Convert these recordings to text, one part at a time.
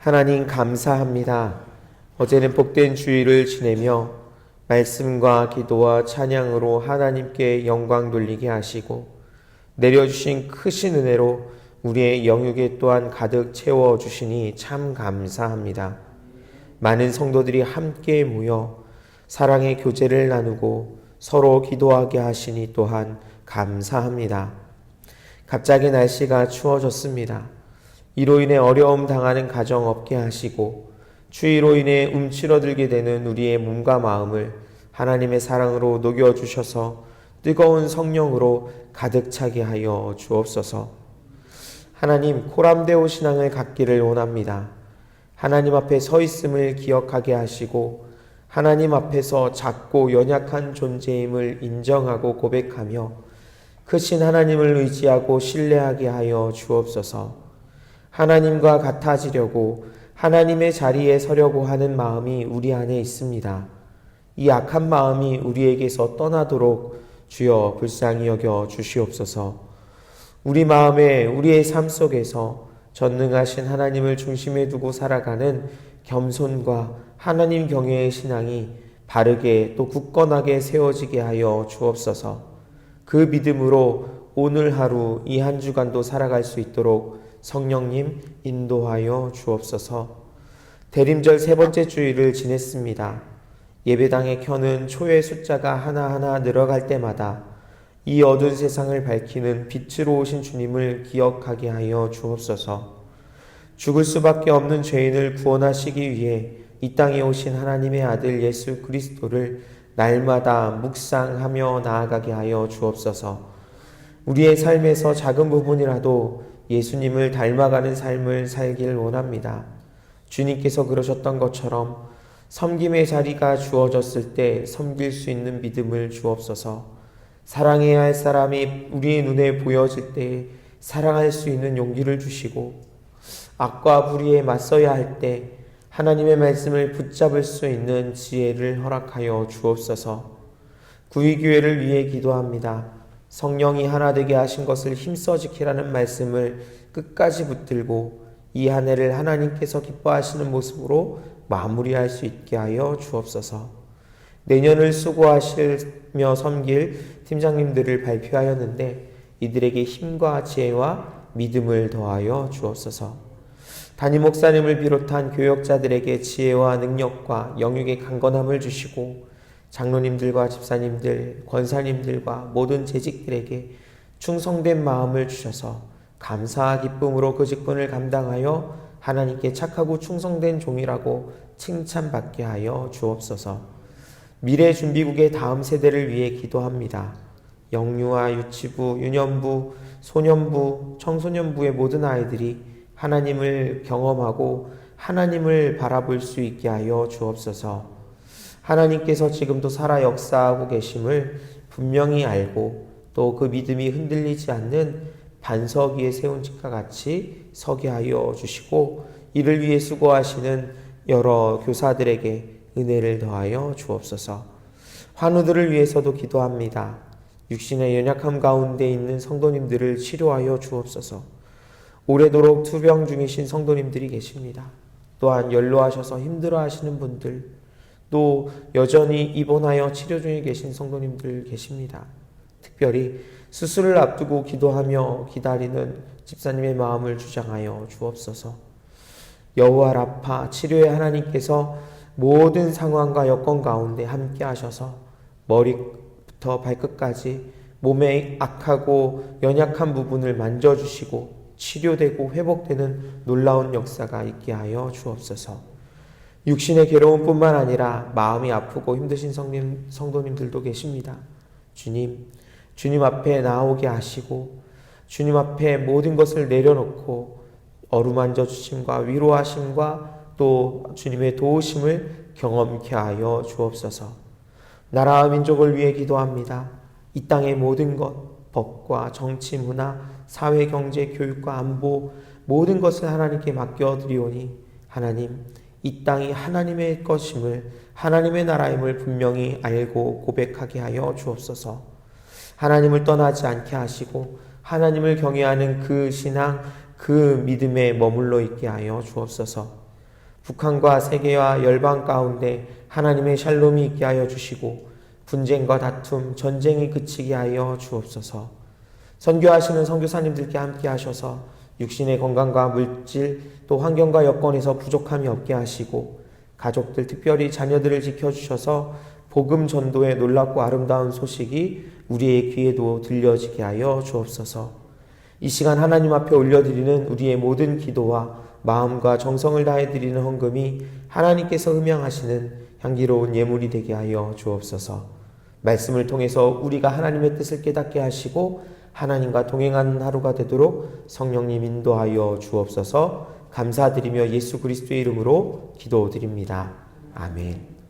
하나님 감사합니다. 어제는 복된 주일을 지내며 말씀과 기도와 찬양으로 하나님께 영광 돌리게 하시고 내려주신 크신 은혜로 우리의 영육에 또한 가득 채워주시니 참 감사합니다. 많은 성도들이 함께 모여 사랑의 교제를 나누고 서로 기도하게 하시니 또한 감사합니다. 갑자기 날씨가 추워졌습니다. 이로 인해 어려움 당하는 가정 없게 하시고 추위로 인해 움츠러들게 되는 우리의 몸과 마음을 하나님의 사랑으로 녹여주셔서 뜨거운 성령으로 가득 차게 하여 주옵소서. 하나님, 코람데오 신앙을 갖기를 원합니다. 하나님 앞에 서 있음을 기억하게 하시고 하나님 앞에서 작고 연약한 존재임을 인정하고 고백하며 크신 하나님을 의지하고 신뢰하게 하여 주옵소서. 하나님과 같아지려고 하나님의 자리에 서려고 하는 마음이 우리 안에 있습니다. 이 악한 마음이 우리에게서 떠나도록 주여 불쌍히 여겨 주시옵소서. 우리 마음에 우리의 삶 속에서 전능하신 하나님을 중심에 두고 살아가는 겸손과 하나님 경외의 신앙이 바르게 또 굳건하게 세워지게 하여 주옵소서. 그 믿음으로 오늘 하루 이 한 주간도 살아갈 수 있도록 성령님 인도하여 주옵소서. 대림절 세 번째 주일을 지냈습니다. 예배당에 켜는 초의 숫자가 하나하나 늘어갈 때마다 이 어두운 세상을 밝히는 빛으로 오신 주님을 기억하게 하여 주옵소서. 죽을 수밖에 없는 죄인을 구원하시기 위해 이 땅에 오신 하나님의 아들 예수 그리스도를 날마다 묵상하며 나아가게 하여 주옵소서. 우리의 삶에서 작은 부분이라도 예수님을 닮아가는 삶을 살길 원합니다. 주님께서 그러셨던 것처럼 섬김의 자리가 주어졌을 때 섬길 수 있는 믿음을 주옵소서. 사랑해야 할 사람이 우리의 눈에 보여질 때 사랑할 수 있는 용기를 주시고 악과 불의에 맞서야 할 때 하나님의 말씀을 붙잡을 수 있는 지혜를 허락하여 주옵소서. 구의교회를 위해 기도합니다. 성령이 하나 되게 하신 것을 힘써 지키라는 말씀을 끝까지 붙들고 이 한 해를 하나님께서 기뻐하시는 모습으로 마무리할 수 있게 하여 주옵소서. 내년을 수고하시며 섬길 팀장님들을 발표하였는데 이들에게 힘과 지혜와 믿음을 더하여 주옵소서. 담임 목사님을 비롯한 교역자들에게 지혜와 능력과 영육의 강건함을 주시고 장로님들과 집사님들, 권사님들과 모든 재직들에게 충성된 마음을 주셔서 감사와 기쁨으로 그 직분을 감당하여 하나님께 착하고 충성된 종이라고 칭찬받게 하여 주옵소서. 미래준비국의 다음 세대를 위해 기도합니다. 영유아, 유치부, 유년부, 소년부, 청소년부의 모든 아이들이 하나님을 경험하고 하나님을 바라볼 수 있게 하여 주옵소서. 하나님께서 지금도 살아 역사하고 계심을 분명히 알고 또 그 믿음이 흔들리지 않는 반석 위에 세운 집과 같이 서게 하여 주시고 이를 위해 수고하시는 여러 교사들에게 은혜를 더하여 주옵소서. 환우들을 위해서도 기도합니다. 육신의 연약함 가운데 있는 성도님들을 치료하여 주옵소서. 오래도록 투병 중이신 성도님들이 계십니다. 또한 연로하셔서 힘들어하시는 분들, 또 여전히 입원하여 치료 중에 계신 성도님들 계십니다. 특별히 수술을 앞두고 기도하며 기다리는 집사님의 마음을 주장하여 주옵소서. 여호와 라파 치료의 하나님께서 모든 상황과 여건 가운데 함께 하셔서 머리부터 발끝까지 몸의 악하고 연약한 부분을 만져주시고 치료되고 회복되는 놀라운 역사가 있게 하여 주옵소서. 육신의 괴로움뿐만 아니라 마음이 아프고 힘드신 성도님들도 계십니다. 주님 앞에 나오게 하시고 주님 앞에 모든 것을 내려놓고 어루만져 주심과 위로하심과 또 주님의 도우심을 경험케 하여 주옵소서. 나라와 민족을 위해 기도합니다. 이 땅의 모든 것, 법과 정치, 문화, 사회, 경제, 교육과 안보 모든 것을 하나님께 맡겨드리오니 하나님, 이 땅이 하나님의 것임을 하나님의 나라임을 분명히 알고 고백하게 하여 주옵소서. 하나님을 떠나지 않게 하시고 하나님을 경외하는 그 신앙, 그 믿음에 머물러 있게 하여 주옵소서. 북한과 세계와 열방 가운데 하나님의 샬롬이 있게 하여 주시고 분쟁과 다툼, 전쟁이 그치게 하여 주옵소서. 선교하시는 선교사님들께 함께 하셔서 육신의 건강과 물질 또 환경과 여건에서 부족함이 없게 하시고 가족들 특별히 자녀들을 지켜주셔서 복음 전도의 놀랍고 아름다운 소식이 우리의 귀에도 들려지게 하여 주옵소서. 이 시간 하나님 앞에 올려드리는 우리의 모든 기도와 마음과 정성을 다해 드리는 헌금이 하나님께서 흠양하시는 향기로운 예물이 되게 하여 주옵소서. 말씀을 통해서 우리가 하나님의 뜻을 깨닫게 하시고 하나님과 동행하는 하루가 되도록 성령님 인도하여 주옵소서. 감사드리며 예수 그리스도의 이름으로 기도드립니다. 아멘.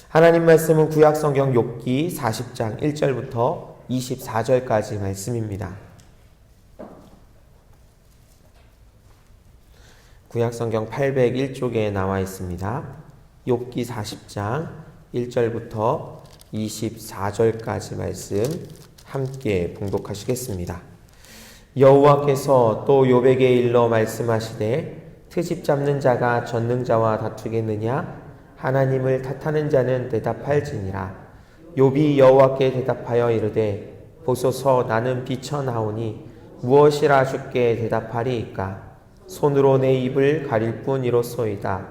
하나님 말씀은 구약 성경 욥기 40장 1절부터 24절까지 말씀입니다. 구약 성경 801쪽에 나와 있습니다. 욥기 40장 1절부터 24절까지 말씀 함께 봉독하시겠습니다. 여호와께서 또 욥에게 일러 말씀하시되 트집 잡는 자가 전능자와 다투겠느냐? 하나님을 탓하는 자는 대답할지니라. 욥이 여호와께 대답하여 이르되 보소서 나는 비쳐나오니 무엇이라 주께 대답하리이까? 손으로 내 입을 가릴 뿐이로소이다.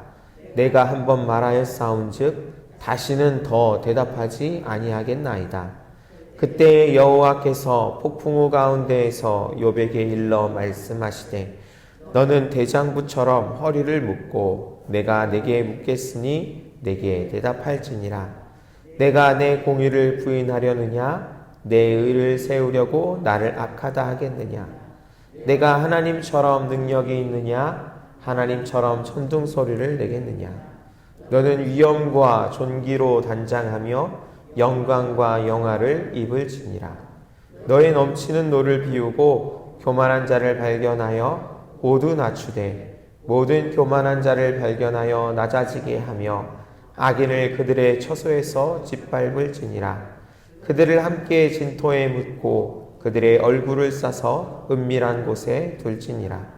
내가 한번 말하였사온즉 다시는 더 대답하지 아니하겠나이다. 그때 여호와께서 폭풍우 가운데에서 욥에게 일러 말씀하시되 너는 대장부처럼 허리를 묶고 내가 내게 묻겠으니 내게 대답할지니라. 내가 내 공의를 부인하려느냐? 내 의를 세우려고 나를 악하다 하겠느냐? 내가 하나님처럼 능력이 있느냐? 하나님처럼 천둥소리를 내겠느냐? 너는 위엄과 존귀로 단장하며 영광과 영화를 입을지니라. 너의 넘치는 노를 비우고 교만한 자를 발견하여 모두 낮추되 모든 교만한 자를 발견하여 낮아지게 하며 악인을 그들의 처소에서 짓밟을지니라. 그들을 함께 진토에 묻고 그들의 얼굴을 싸서 은밀한 곳에 둘지니라.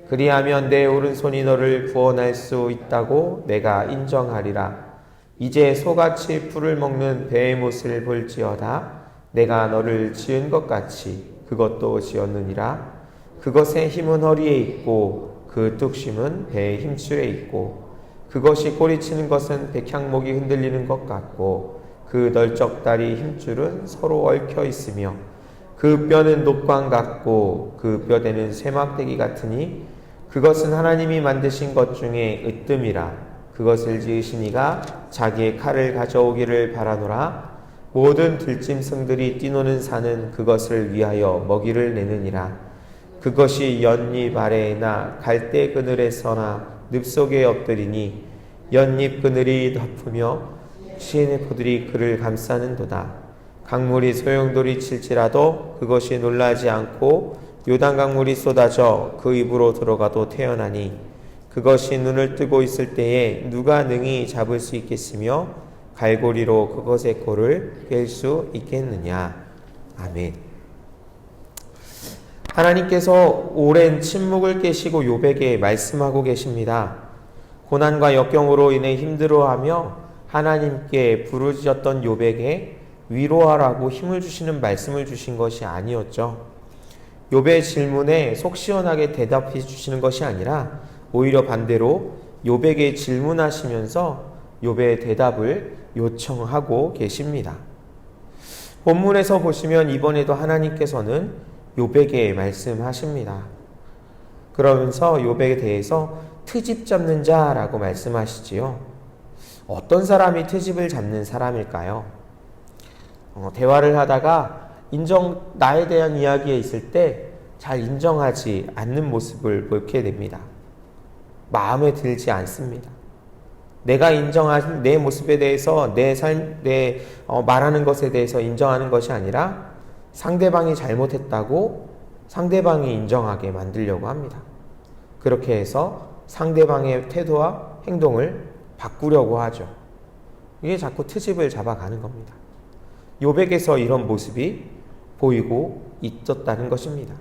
그리하면 내 오른손이 너를 구원할 수 있다고 내가 인정하리라. 이제 소같이 풀을 먹는 베헤못을 볼지어다. 내가 너를 지은 것 같이 그것도 지었느니라. 그것의 힘은 허리에 있고 그 뚝심은 배의 힘줄에 있고 그것이 꼬리치는 것은 백향목이 흔들리는 것 같고 그 널쩍다리 힘줄은 서로 얽혀 있으며 그 뼈는 녹광 같고 그 뼈대는 쇠막대기 같으니 그것은 하나님이 만드신 것 중에 으뜸이라. 그것을 지으신 이가 자기의 칼을 가져오기를 바라노라. 모든 들짐승들이 뛰노는 산은 그것을 위하여 먹이를 내느니라. 그것이 연잎 아래에나 갈대 그늘에서나 늪속에 엎드리니 연잎 그늘이 덮으며 시인의 포들이 그를 감싸는도다. 강물이 소용돌이 칠지라도 그것이 놀라지 않고 요단 강물이 쏟아져 그 입으로 들어가도 태어나니 그것이 눈을 뜨고 있을 때에 누가 능히 잡을 수 있겠으며 갈고리로 그것의 코를 꿰 수 있겠느냐. 아멘. 하나님께서 오랜 침묵을 깨시고 욥에게 말씀하고 계십니다. 고난과 역경으로 인해 힘들어하며 하나님께 부르짖었던 욥에게 위로하라고 힘을 주시는 말씀을 주신 것이 아니었죠. 욥의 질문에 속 시원하게 대답해 주시는 것이 아니라 오히려 반대로 욥에게 질문하시면서 욥의 대답을 요청하고 계십니다. 본문에서 보시면 이번에도 하나님께서는 욥에게 말씀하십니다. 그러면서 욥에 대해서 트집 잡는 자라고 말씀하시지요. 어떤 사람이 트집을 잡는 사람일까요? 대화를 하다가 나에 대한 이야기에 있을 때 잘 인정하지 않는 모습을 보게 됩니다. 마음에 들지 않습니다. 내가 인정한 내 모습에 대해서 말하는 것에 대해서 인정하는 것이 아니라 상대방이 잘못했다고 상대방이 인정하게 만들려고 합니다. 그렇게 해서 상대방의 태도와 행동을 바꾸려고 하죠. 이게 자꾸 트집을 잡아가는 겁니다. 욥에게서 이런 모습이 보이고 있었다는 것입니다.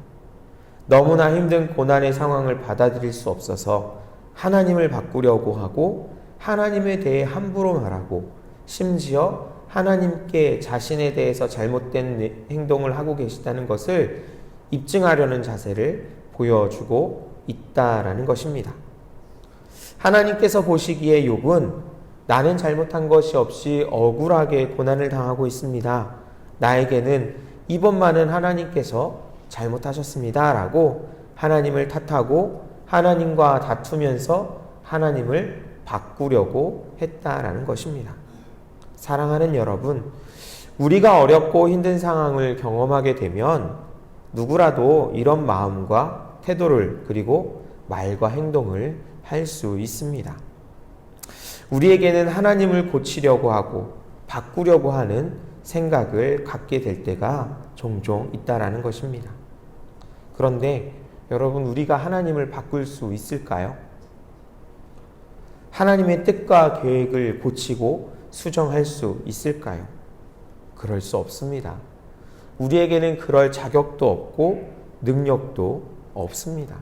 너무나 힘든 고난의 상황을 받아들일 수 없어서 하나님을 바꾸려고 하고 하나님에 대해 함부로 말하고 심지어 하나님께 자신에 대해서 잘못된 행동을 하고 계시다는 것을 입증하려는 자세를 보여주고 있다라는 것입니다. 하나님께서 보시기에 욥은 나는 잘못한 것이 없이 억울하게 고난을 당하고 있습니다. 나에게는 이번만은 하나님께서 잘못하셨습니다. 라고 하나님을 탓하고 하나님과 다투면서 하나님을 바꾸려고 했다라는 것입니다. 사랑하는 여러분, 우리가 어렵고 힘든 상황을 경험하게 되면 누구라도 이런 마음과 태도를 그리고 말과 행동을 할 수 있습니다. 우리에게는 하나님을 고치려고 하고 바꾸려고 하는 생각을 갖게 될 때가 종종 있다라는 것입니다. 그런데 여러분, 우리가 하나님을 바꿀 수 있을까요? 하나님의 뜻과 계획을 고치고 수정할 수 있을까요? 그럴 수 없습니다. 우리에게는 그럴 자격도 없고 능력도 없습니다.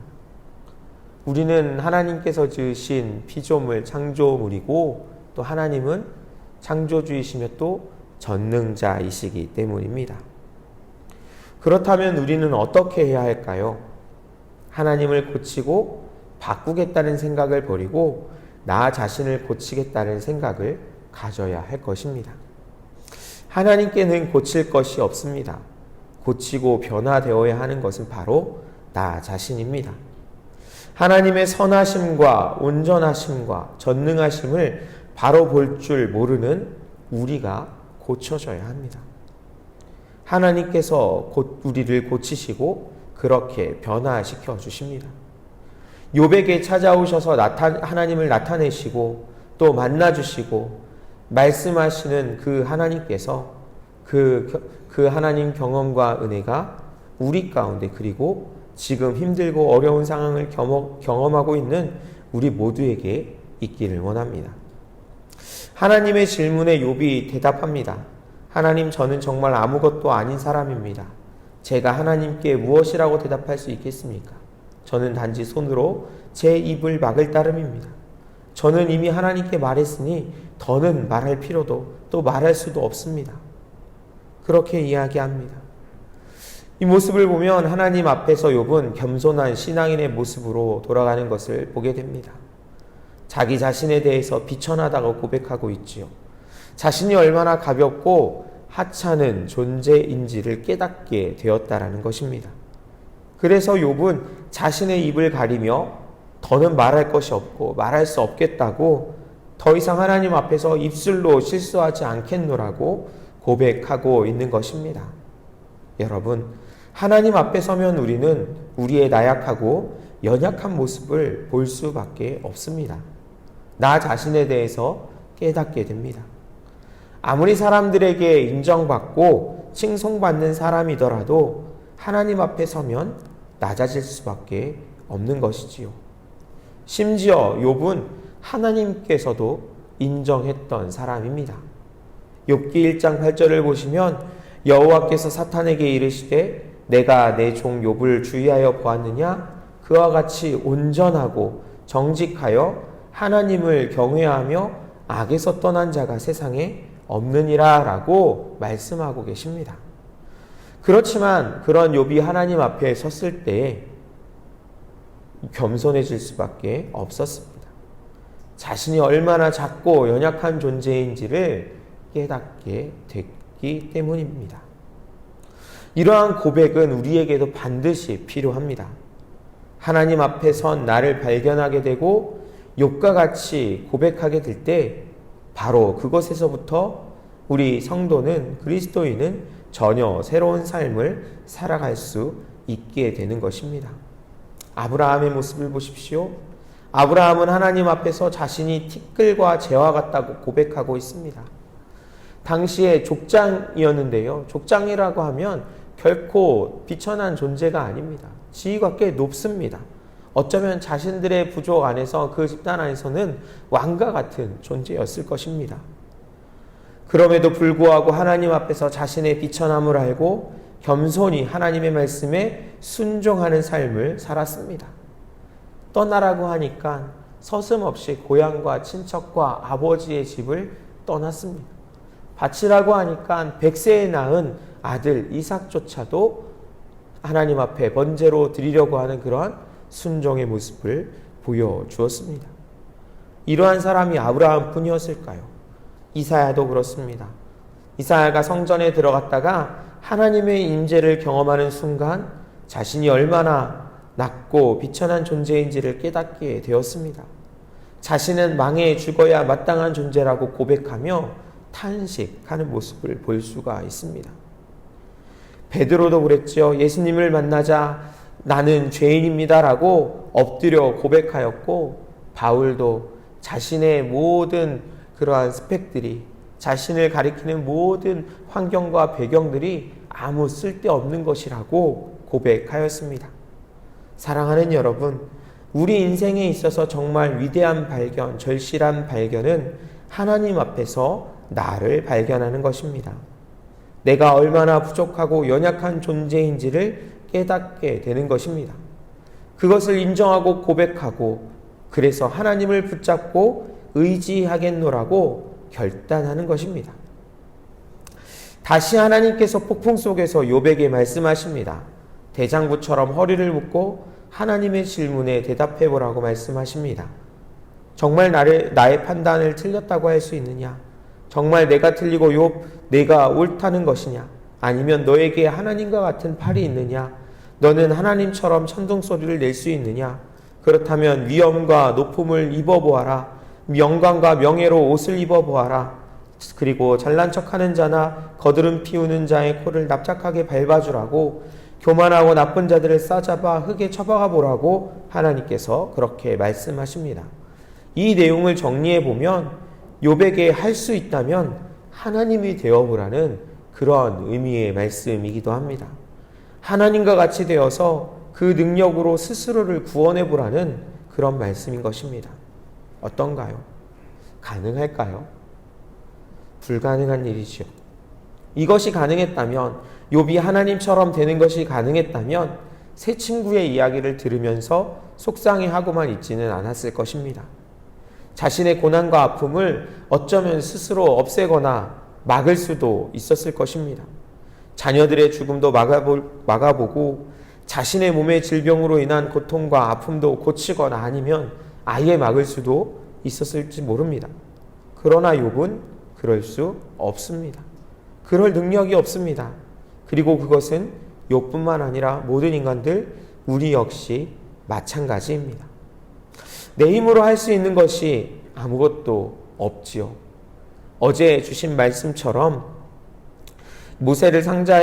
우리는 하나님께서 지으신 피조물, 창조물이고 또 하나님은 창조주이시며 또 전능자이시기 때문입니다. 그렇다면 우리는 어떻게 해야 할까요? 하나님을 고치고 바꾸겠다는 생각을 버리고 나 자신을 고치겠다는 생각을 가져야 할 것입니다. 하나님께는 고칠 것이 없습니다. 고치고 변화되어야 하는 것은 바로 나 자신입니다. 하나님의 선하심과 온전하심과 전능하심을 바로 볼 줄 모르는 우리가 고쳐져야 합니다. 하나님께서 곧 우리를 고치시고 그렇게 변화시켜 주십니다. 욥에게 찾아오셔서 하나님을 나타내시고 또 만나주시고 말씀하시는 그 하나님께서 그 하나님 경험과 은혜가 우리 가운데 그리고 지금 힘들고 어려운 상황을 경험하고 있는 우리 모두에게 있기를 원합니다. 하나님의 질문에 욥이 대답합니다. 하나님, 저는 정말 아무것도 아닌 사람입니다. 제가 하나님께 무엇이라고 대답할 수 있겠습니까? 저는 단지 손으로 제 입을 막을 따름입니다. 저는 이미 하나님께 말했으니 더는 말할 필요도 또 말할 수도 없습니다. 그렇게 이야기합니다. 이 모습을 보면 하나님 앞에서 욥은 겸손한 신앙인의 모습으로 돌아가는 것을 보게 됩니다. 자기 자신에 대해서 비천하다고 고백하고 있지요. 자신이 얼마나 가볍고 하찮은 존재인지를 깨닫게 되었다라는 것입니다. 그래서 욥은 자신의 입을 가리며 더는 말할 것이 없고 말할 수 없겠다고 더 이상 하나님 앞에서 입술로 실수하지 않겠노라고 고백하고 있는 것입니다. 여러분, 하나님 앞에 서면 우리는 우리의 나약하고 연약한 모습을 볼 수밖에 없습니다. 나 자신에 대해서 깨닫게 됩니다. 아무리 사람들에게 인정받고 칭송받는 사람이더라도 하나님 앞에 서면 낮아질 수밖에 없는 것이지요. 심지어 욥은 하나님께서도 인정했던 사람입니다. 욥기 1장 8절을 보시면 여호와께서 사탄에게 이르시되 내가 내 종 욥을 주의하여 보았느냐? 그와 같이 온전하고 정직하여 하나님을 경외하며 악에서 떠난 자가 세상에 없느니라 라고 말씀하고 계십니다. 그렇지만 그런 욥이 하나님 앞에 섰을 때 겸손해질 수밖에 없었습니다. 자신이 얼마나 작고 연약한 존재인지를 깨닫게 됐기 때문입니다. 이러한 고백은 우리에게도 반드시 필요합니다. 하나님 앞에 선 나를 발견하게 되고 욥과 같이 고백하게 될 때 바로 그것에서부터 우리 성도는 그리스도인은 전혀 새로운 삶을 살아갈 수 있게 되는 것입니다. 아브라함의 모습을 보십시오. 아브라함은 하나님 앞에서 자신이 티끌과 재와 같다고 고백하고 있습니다. 당시에 족장이었는데요. 족장이라고 하면 결코 비천한 존재가 아닙니다. 지위가 꽤 높습니다. 어쩌면 자신들의 부족 안에서 그 집단 안에서는 왕과 같은 존재였을 것입니다. 그럼에도 불구하고 하나님 앞에서 자신의 비천함을 알고 겸손히 하나님의 말씀에 순종하는 삶을 살았습니다. 떠나라고 하니까 서슴없이 고향과 친척과 아버지의 집을 떠났습니다. 바치라고 하니까 100세에 낳은 아들 이삭조차도 하나님 앞에 번제로 드리려고 하는 그러한 순종의 모습을 보여주었습니다. 이러한 사람이 아브라함뿐이었을까요? 이사야도 그렇습니다. 이사야가 성전에 들어갔다가 하나님의 임재를 경험하는 순간 자신이 얼마나 낮고 비천한 존재인지를 깨닫게 되었습니다. 자신은 망해 죽어야 마땅한 존재라고 고백하며 탄식하는 모습을 볼 수가 있습니다. 베드로도 그랬죠. 예수님을 만나자 나는 죄인입니다라고 엎드려 고백하였고, 바울도 자신의 모든 그러한 스펙들이, 자신을 가리키는 모든 환경과 배경들이 아무 쓸데없는 것이라고 고백하였습니다. 사랑하는 여러분, 우리 인생에 있어서 정말 위대한 발견, 절실한 발견은 하나님 앞에서 나를 발견하는 것입니다. 내가 얼마나 부족하고 연약한 존재인지를 깨닫게 되는 것입니다. 그것을 인정하고 고백하고, 그래서 하나님을 붙잡고 의지하겠노라고 결단하는 것입니다. 다시 하나님께서 폭풍 속에서 욥에게 말씀하십니다. 대장부처럼 허리를 묶고 하나님의 질문에 대답해보라고 말씀하십니다. 정말 나의 판단을 틀렸다고 할 수 있느냐? 정말 내가 틀리고 욥 내가 옳다는 것이냐? 아니면 너에게 하나님과 같은 팔이 있느냐? 너는 하나님처럼 천둥소리를 낼 수 있느냐? 그렇다면 위엄과 높음을 입어보아라. 영광과 명예로 옷을 입어보아라. 그리고 잘난 척하는 자나 거드름 피우는 자의 코를 납작하게 밟아주라고, 교만하고 나쁜 자들을 싸잡아 흙에 쳐박아 보라고 하나님께서 그렇게 말씀하십니다. 이 내용을 정리해 보면 욥에게 할 수 있다면 하나님이 되어보라는 그런 의미의 말씀이기도 합니다. 하나님과 같이 되어서 그 능력으로 스스로를 구원해 보라는 그런 말씀인 것입니다. 어떤가요? 가능할까요? 불가능한 일이죠. 이것이 가능했다면, 욥이 하나님처럼 되는 것이 가능했다면 새 친구의 이야기를 들으면서 속상해하고만 있지는 않았을 것입니다. 자신의 고난과 아픔을 어쩌면 스스로 없애거나 막을 수도 있었을 것입니다. 자녀들의 죽음도 막아보고 자신의 몸의 질병으로 인한 고통과 아픔도 고치거나 아니면 아예 막을 수도 있었을지 모릅니다. 그러나 욥은 그럴 수 없습니다. 그럴 능력이 없습니다. 그리고 그것은 욥뿐만 아니라 모든 인간들, 우리 역시 마찬가지입니다. 내 힘으로 할 수 있는 것이 아무것도 없지요. 어제 주신 말씀처럼 모세를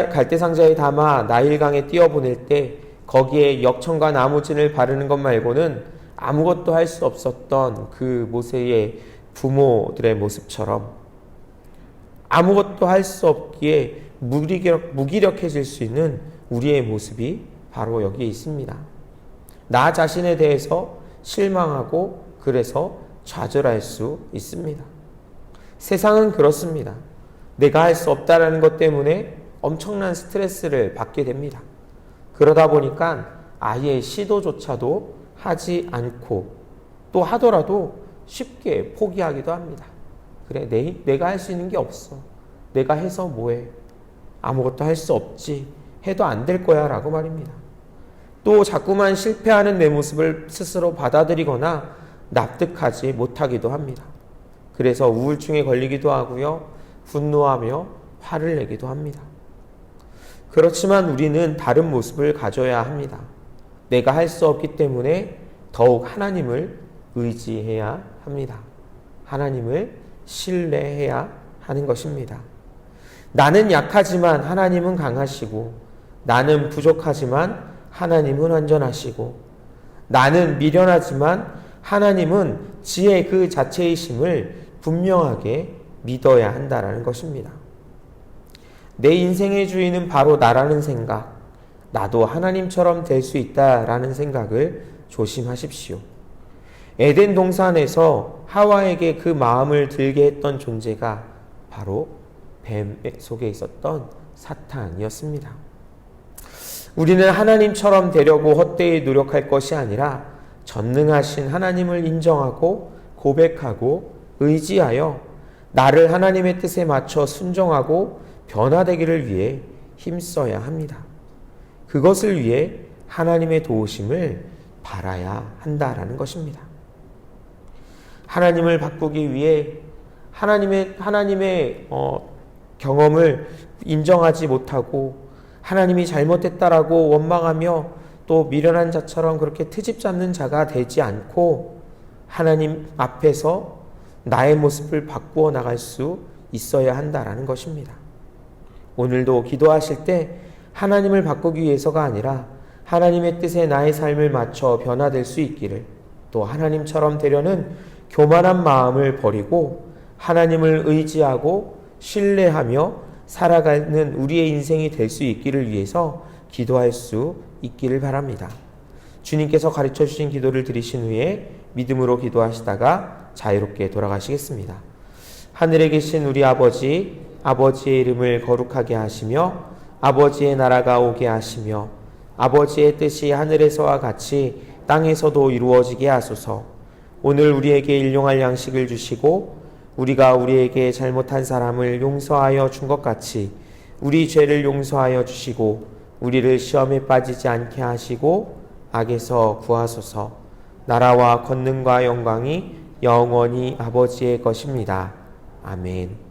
갈대 상자에 담아 나일강에 띄어보낼 때 거기에 역청과 나무진을 바르는 것 말고는 아무것도 할 수 없었던 그 모세의 부모들의 모습처럼 아무것도 할 수 없기에 무기력해질 수 있는 우리의 모습이 바로 여기에 있습니다. 나 자신에 대해서 실망하고 그래서 좌절할 수 있습니다. 세상은 그렇습니다. 내가 할 수 없다라는 것 때문에 엄청난 스트레스를 받게 됩니다. 그러다 보니까 아예 시도조차도 하지 않고, 또 하더라도 쉽게 포기하기도 합니다. 그래, 내가 할 수 있는 게 없어. 내가 해서 뭐해? 아무것도 할 수 없지. 해도 안 될 거야 라고 말입니다. 또 자꾸만 실패하는 내 모습을 스스로 받아들이거나 납득하지 못하기도 합니다. 그래서 우울증에 걸리기도 하고요. 분노하며 화를 내기도 합니다. 그렇지만 우리는 다른 모습을 가져야 합니다. 내가 할 수 없기 때문에 더욱 하나님을 의지해야 합니다. 하나님을 신뢰해야 하는 것입니다. 나는 약하지만 하나님은 강하시고, 나는 부족하지만 하나님은 완전하시고, 나는 미련하지만 하나님은 지혜 그 자체이심을 분명하게 믿어야 한다라는 것입니다. 내 인생의 주인은 바로 나라는 생각, 나도 하나님처럼 될 수 있다라는 생각을 조심하십시오. 에덴 동산에서 하와에게 그 마음을 들게 했던 존재가 바로 뱀 속에 있었던 사탄이었습니다. 우리는 하나님처럼 되려고 헛되이 노력할 것이 아니라 전능하신 하나님을 인정하고 고백하고 의지하여 나를 하나님의 뜻에 맞춰 순종하고 변화되기를 위해 힘써야 합니다. 그것을 위해 하나님의 도우심을 바라야 한다라는 것입니다. 하나님을 바꾸기 위해 하나님의 경험을 인정하지 못하고 하나님이 잘못했다라고 원망하며 또 미련한 자처럼 그렇게 트집 잡는 자가 되지 않고 하나님 앞에서 나의 모습을 바꾸어 나갈 수 있어야 한다라는 것입니다. 오늘도 기도하실 때 하나님을 바꾸기 위해서가 아니라 하나님의 뜻에 나의 삶을 맞춰 변화될 수 있기를, 또 하나님처럼 되려는 교만한 마음을 버리고 하나님을 의지하고 신뢰하며 살아가는 우리의 인생이 될 수 있기를 위해서 기도할 수 있기를 바랍니다. 주님께서 가르쳐 주신 기도를 드리신 후에 믿음으로 기도하시다가 자유롭게 돌아가시겠습니다. 하늘에 계신 우리 아버지, 아버지의 이름을 거룩하게 하시며 아버지의 나라가 오게 하시며 아버지의 뜻이 하늘에서와 같이 땅에서도 이루어지게 하소서. 오늘 우리에게 일용할 양식을 주시고 우리가 우리에게 잘못한 사람을 용서하여 준 것 같이 우리 죄를 용서하여 주시고 우리를 시험에 빠지지 않게 하시고 악에서 구하소서. 나라와 권능과 영광이 영원히 아버지의 것입니다. 아멘.